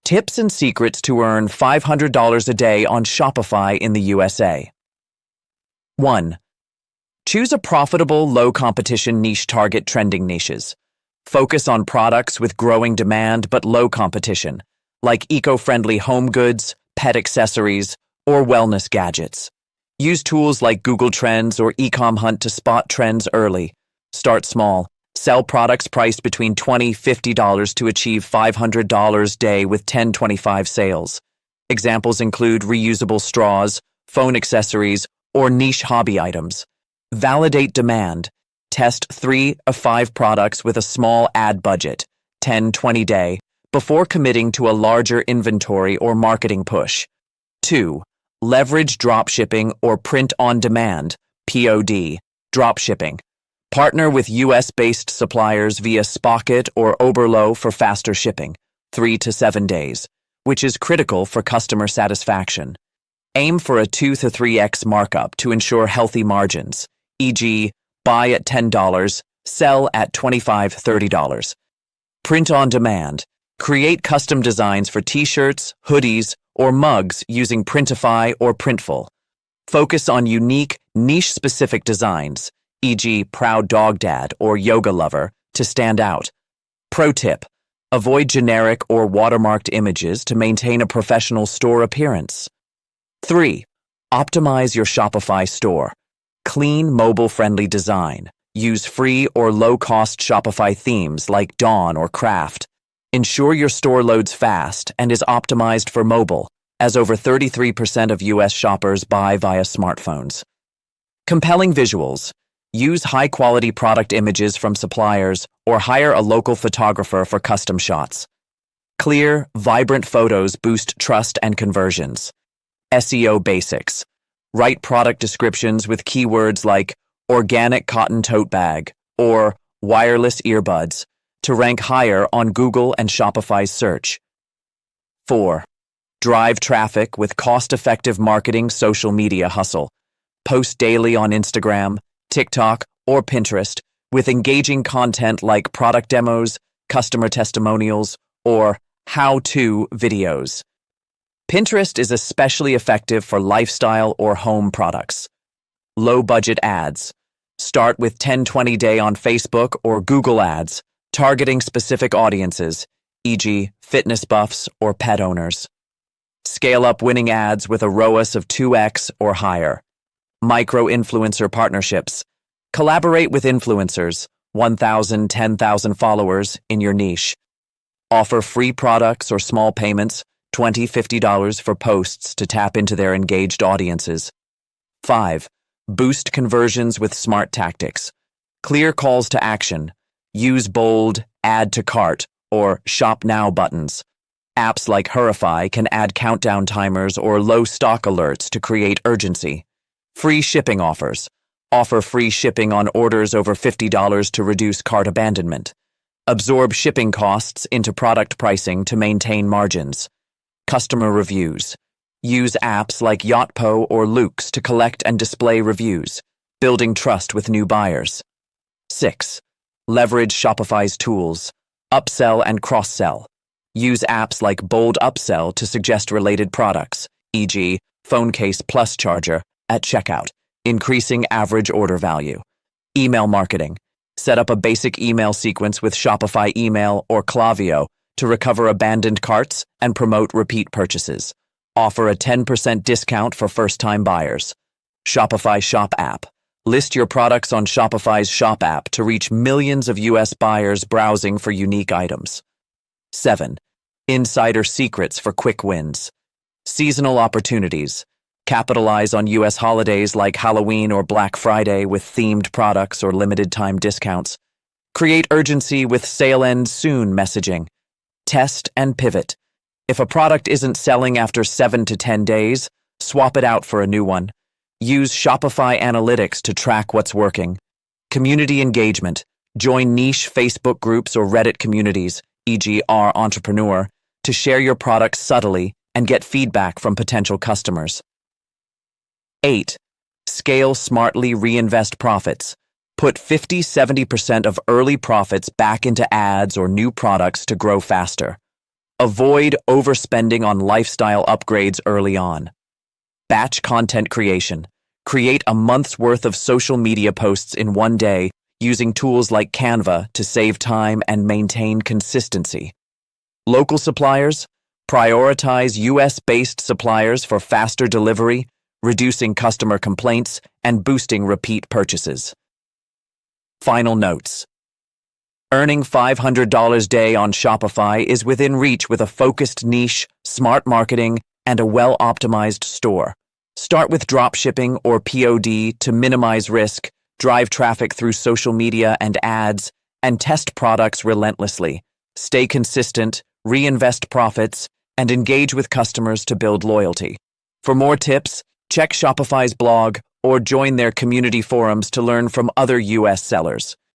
Tips and secrets to earn $500 a day on Shopify in the USA. 1. Choose a profitable, low-competition niche. Target trending niches. Focus on products with growing demand but low competition, like eco-friendly home goods, pet accessories, or wellness gadgets. Use tools like Google Trends or Ecom Hunt to spot trends early. Start small. Sell products priced between $20–50 to achieve $500 a day with 10–25 sales. Examples include reusable straws, phone accessories, or niche hobby items. Validate demand. Test 3 of 5 products with a small ad budget, 10–20 day, before committing to a larger inventory or marketing push. 2. Leverage dropshipping or print-on-demand, POD, dropshipping. Partner with US-based suppliers via Spocket or Oberlo for faster shipping, 3 to 7 days, which is critical for customer satisfaction. Aim for a 2 to 3x markup to ensure healthy margins, e.g., buy at $10, sell at $25–30. Print on demand. Create custom designs for t-shirts, hoodies, or mugs using Printify or Printful. Focus on unique, niche-specific designs, e.g. Proud Dog Dad or Yoga Lover, to stand out. Pro tip: avoid generic or watermarked images to maintain a professional store appearance. 3. Optimize your Shopify store. Clean, mobile-friendly design. Use free or low-cost Shopify themes like Dawn or Craft. Ensure your store loads fast and is optimized for mobile, as over 33% of US shoppers buy via smartphones. Compelling visuals. Use high-quality product images from suppliers or hire a local photographer for custom shots. Clear, vibrant photos boost trust and conversions. SEO basics. Write product descriptions with keywords like organic cotton tote bag or wireless earbuds to rank higher on Google and Shopify's search. 4. Drive traffic with cost-effective marketing. Social media hustle. Post daily on Instagram, TikTok, or Pinterest with engaging content like product demos, customer testimonials, or how-to videos. Pinterest is especially effective for lifestyle or home products. Low-budget ads. Start with 10–20 day on Facebook or Google Ads, targeting specific audiences, e.g. fitness buffs or pet owners. Scale up winning ads with a ROAS of 2x or higher. Micro-influencer partnerships. Collaborate with influencers, 1,000, 10,000 followers in your niche. Offer free products or small payments, $20–50 for posts to tap into their engaged audiences. 5. Boost conversions with smart tactics. Clear calls to action. Use bold, add to cart, or shop now buttons. Apps like Hurify can add countdown timers or low stock alerts to create urgency. Free shipping offers. Offer free shipping on orders over $50 to reduce cart abandonment. Absorb shipping costs into product pricing to maintain margins. Customer reviews. Use apps like Yotpo or Loox to collect and display reviews, building trust with new buyers. 6. Leverage Shopify's tools. Upsell and cross-sell. Use apps like Bold Upsell to suggest related products, e.g. phone case plus charger, at checkout, increasing average order value. Email marketing. Set up a basic email sequence with Shopify Email or Klaviyo to recover abandoned carts and promote repeat purchases. Offer a 10% discount for first-time buyers. Shopify Shop App. List your products on Shopify's Shop app to reach millions of US buyers browsing for unique items. 7. Insider secrets for quick wins. Seasonal opportunities. Capitalize on US holidays like Halloween or Black Friday with themed products or limited-time discounts. Create urgency with sale ends soon messaging. Test and pivot. If a product isn't selling after 7 to 10 days, swap it out for a new one. Use Shopify Analytics to track what's working. Community engagement. Join niche Facebook groups or Reddit communities, e.g. Our Entrepreneur, to share your products subtly and get feedback from potential customers. 8. Scale smartly. Reinvest profits. Put 50–70% of early profits back into ads or new products to grow faster. Avoid overspending on lifestyle upgrades early on. Batch content creation. Create a month's worth of social media posts in one day using tools like Canva to save time and maintain consistency. Local suppliers. Prioritize US-based suppliers for faster delivery, reducing customer complaints, and boosting repeat purchases. Final notes. Earning $500 a day on Shopify is within reach with a focused niche, smart marketing, and a well-optimized store. Start with dropshipping or POD to minimize risk, drive traffic through social media and ads, and test products relentlessly. Stay consistent, reinvest profits, and engage with customers to build loyalty. For more tips, check Shopify's blog or join their community forums to learn from other US sellers.